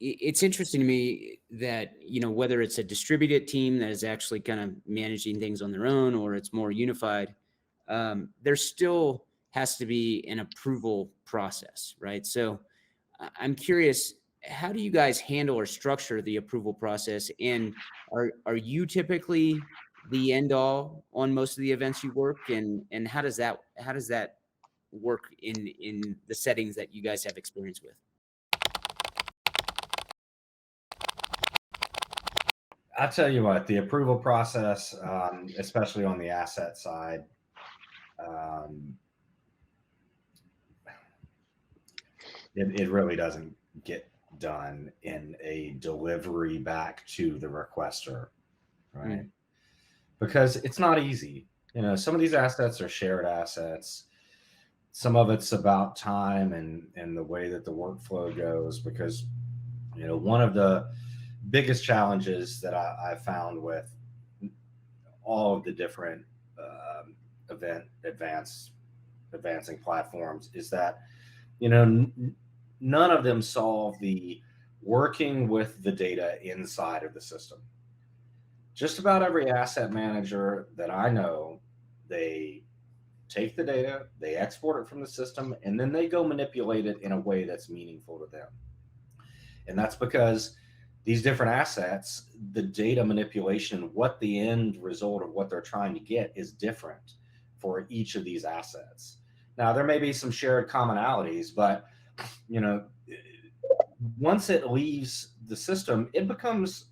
it's interesting to me that, whether it's a distributed team that is actually kind of managing things on their own or it's more unified, there still has to be an approval process, right? So I'm curious, how do you guys handle or structure the approval process? And are you typically the end all on most of the events you work? And how does that work in the settings that you guys have experience with? I'll tell you what, the approval process, especially on the asset side, um, it really doesn't get done in a delivery back to the requester, right? Mm. Because it's not easy. Some of these assets are shared assets. Some of it's about time and the way that the workflow goes. Because one of the biggest challenges that I found with all of the different advancing platforms is that none of them solve the working with the data inside of the system. Just about every asset manager that I know, they take the data, they export it from the system, and then they go manipulate it in a way that's meaningful to them. And that's because these different assets, the data manipulation, what the end result of what they're trying to get is different for each of these assets. Now, there may be some shared commonalities, but once it leaves the system, it becomes,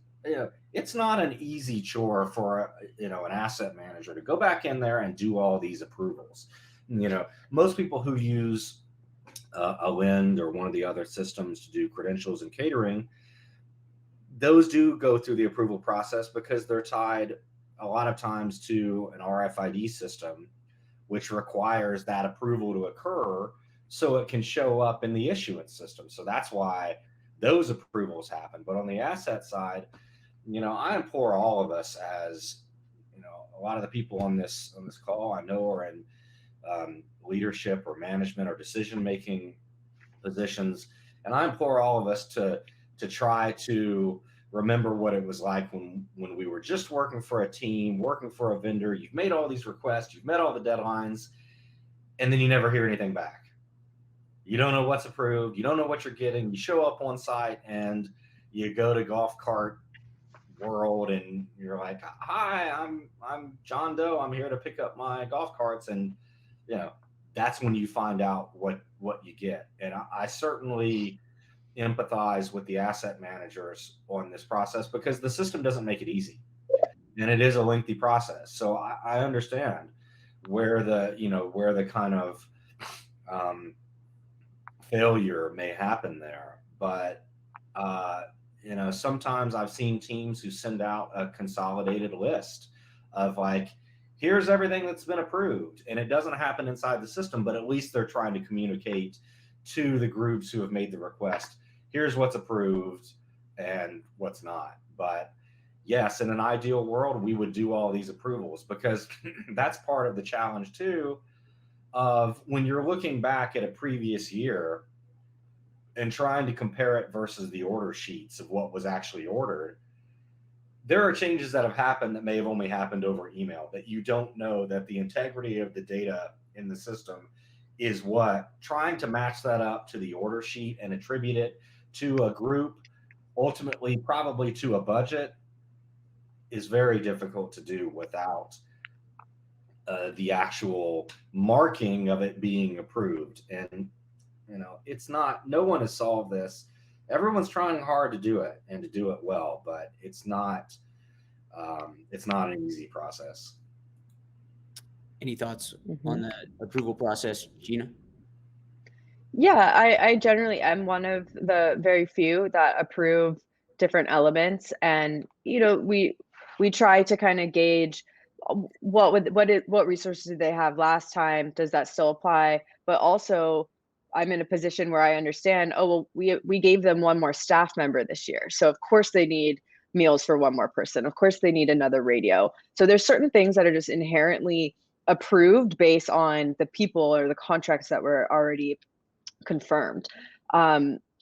it's not an easy chore for an asset manager to go back in there and do all these approvals. Most people who use a Lennd or one of the other systems to do credentials and catering, those do go through the approval process because they're tied a lot of times to an RFID system, which requires that approval to occur so it can show up in the issuance system. So that's why those approvals happen. But on the asset side, I implore all of us, as a lot of the people on this call I know are in leadership or management or decision-making positions. And I implore all of us to try to remember what it was like when we were just working for a team, working for a vendor. You've made all these requests, you've met all the deadlines, and then you never hear anything back. You don't know what's approved. You don't know what you're getting. You show up on site and you go to golf cart world and you're like, hi, I'm John Doe. I'm here to pick up my golf carts. And, that's when you find out what you get. And I certainly empathize with the asset managers on this process because the system doesn't make it easy and it is a lengthy process. So I understand where the kind of failure may happen there. But, sometimes I've seen teams who send out a consolidated list of like, here's everything that's been approved. And it doesn't happen inside the system, but at least they're trying to communicate to the groups who have made the request. Here's what's approved and what's not. But yes, in an ideal world, we would do all these approvals because that's part of the challenge too, of when you're looking back at a previous year and trying to compare it versus the order sheets of what was actually ordered. There are changes that have happened that may have only happened over email, that you don't know that the integrity of the data in the system is what. Trying to match that up to the order sheet and attribute it to a group, ultimately probably to a budget, is very difficult to do without the actual marking of it being approved. And it's not, no one has solved this. Everyone's trying hard to do it and to do it well, but it's not an easy process. Any thoughts on the approval process, Gina? Yeah, I generally am one of the very few that approve different elements, and we try to kind of gauge what resources did they have last time? Does that still apply? But also, I'm in a position where I understand, oh, well, we gave them one more staff member this year. So of course they need meals for one more person. Of course they need another radio. So there's certain things that are just inherently approved based on the people or the contracts that were already confirmed.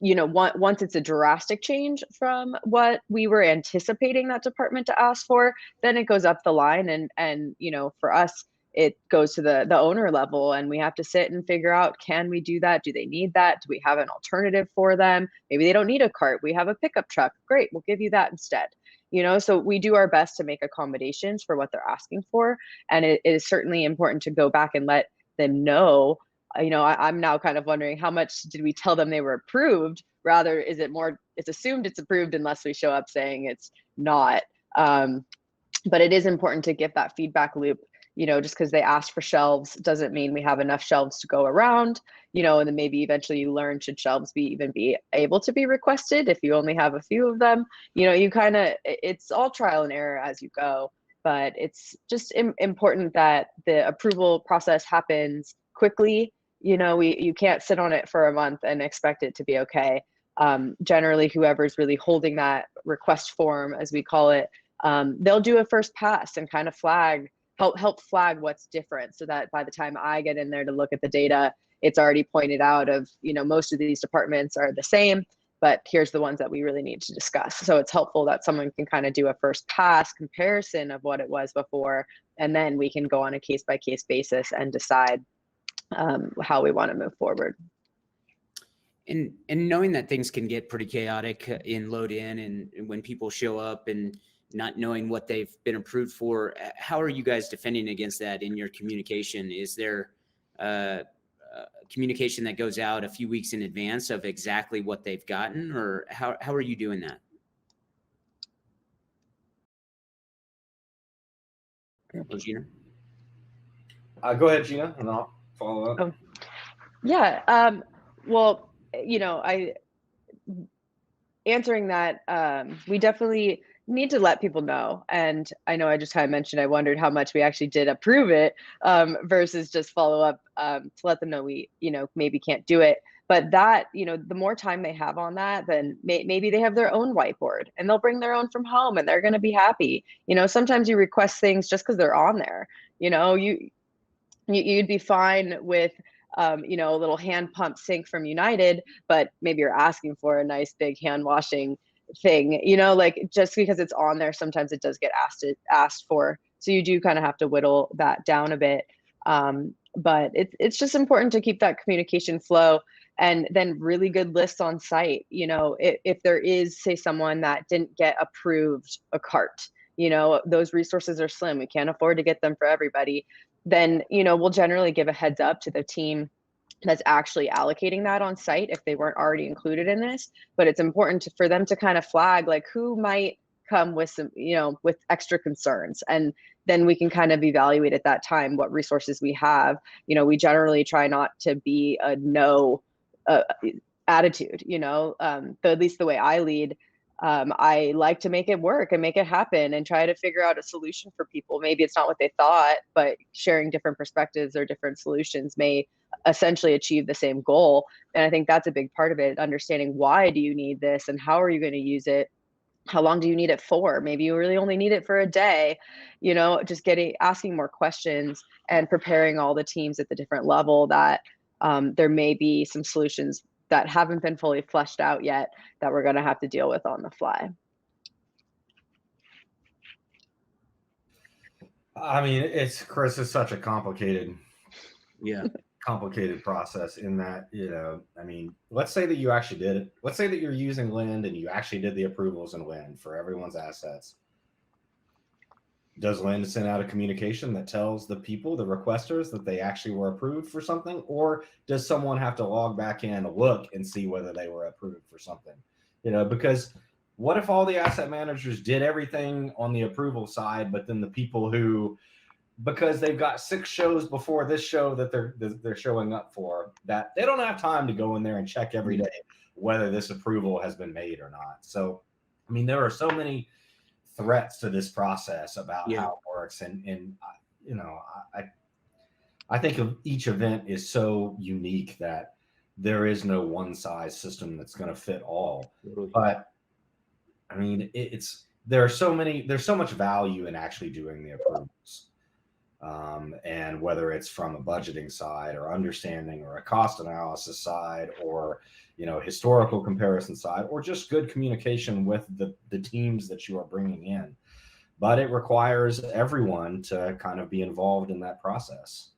once it's a drastic change from what we were anticipating that department to ask for, then it goes up the line, and for us, it goes to the owner level, and we have to sit and figure out, can we do that? Do they need that? Do we have an alternative for them? Maybe they don't need a cart. We have a pickup truck. Great, we'll give you that instead. So we do our best to make accommodations for what they're asking for, and it is certainly important to go back and let them know. I'm now kind of wondering, how much did we tell them they were approved? Rather, is it more, it's assumed it's approved unless we show up saying it's not. But it is important to give that feedback loop. Just because they asked for shelves doesn't mean we have enough shelves to go around, and then maybe eventually you learn, should shelves be able to be requested if you only have a few of them. It's all trial and error as you go, but it's just important that the approval process happens quickly. You can't sit on it for a month and expect it to be okay. Generally, whoever's really holding that request form, as we call it, they'll do a first pass and kind of help flag what's different, so that by the time I get in there to look at the data, it's already pointed out of, most of these departments are the same, but here's the ones that we really need to discuss. So it's helpful that someone can kind of do a first pass comparison of what it was before, and then we can go on a case by case basis and decide how we want to move forward. And knowing that things can get pretty chaotic in load in, and when people show up and not knowing what they've been approved for, how are you guys defending against that in your communication? Is there communication that goes out a few weeks in advance of exactly what they've gotten, or how are you doing that? Gina? Go ahead, Gina, and I'll follow up. Yeah. Well, answering that, we definitely need to let people know. And I know I just kind of mentioned, I wondered how much we actually did approve it, versus just follow up to let them know we, maybe can't do it. But that, the more time they have on that, then maybe they have their own whiteboard and they'll bring their own from home and they're going to be happy. Sometimes you request things just because they're on there. You'd be fine with a little hand pump sink from United, but maybe you're asking for a nice big hand washing thing, like, just because it's on there, sometimes it does get asked for. So you do kind of have to whittle that down a bit. But it's just important to keep that communication flow, and then really good lists on site. If there is, say, someone that didn't get approved a cart, those resources are slim, we can't afford to get them for everybody, then we'll generally give a heads up to the team that's actually allocating that on site if they weren't already included in this. But it's important for them to kind of flag, like, who might come with some, with extra concerns, and then we can kind of evaluate at that time what resources we have. We generally try not to be a no attitude, at least the way I lead. I like to make it work and make it happen and try to figure out a solution for people. Maybe it's not what they thought, but sharing different perspectives or different solutions may essentially achieve the same goal. And I think that's a big part of it, understanding, why do you need this and how are you going to use it? How long do you need it for? Maybe you really only need it for a day, just asking more questions and preparing all the teams at the different level that there may be some solutions that haven't been fully fleshed out yet that we're going to have to deal with on the fly. I mean, Chris, is such a complicated process in that, I mean, let's say that you actually did it. Let's say that you're using Lennd and you actually did the approvals in Lennd for everyone's assets. Does Lennd send out a communication that tells the people, the requesters, that they actually were approved for something? Or does someone have to log back in, look, and see whether they were approved for something? Because what if all the asset managers did everything on the approval side, but then the people who, because they've got 6 shows before this show that they're showing up for, that they don't have time to go in there and check every day whether this approval has been made or not. So, I mean, there are so many threats to this process about how it works, and I think of each event is so unique that there is no one size system that's going to fit all. But I mean, there's so much value in actually doing the approvals. And whether it's from a budgeting side or understanding or a cost analysis side or, historical comparison side, or just good communication with the teams that you are bringing in. But it requires everyone to kind of be involved in that process.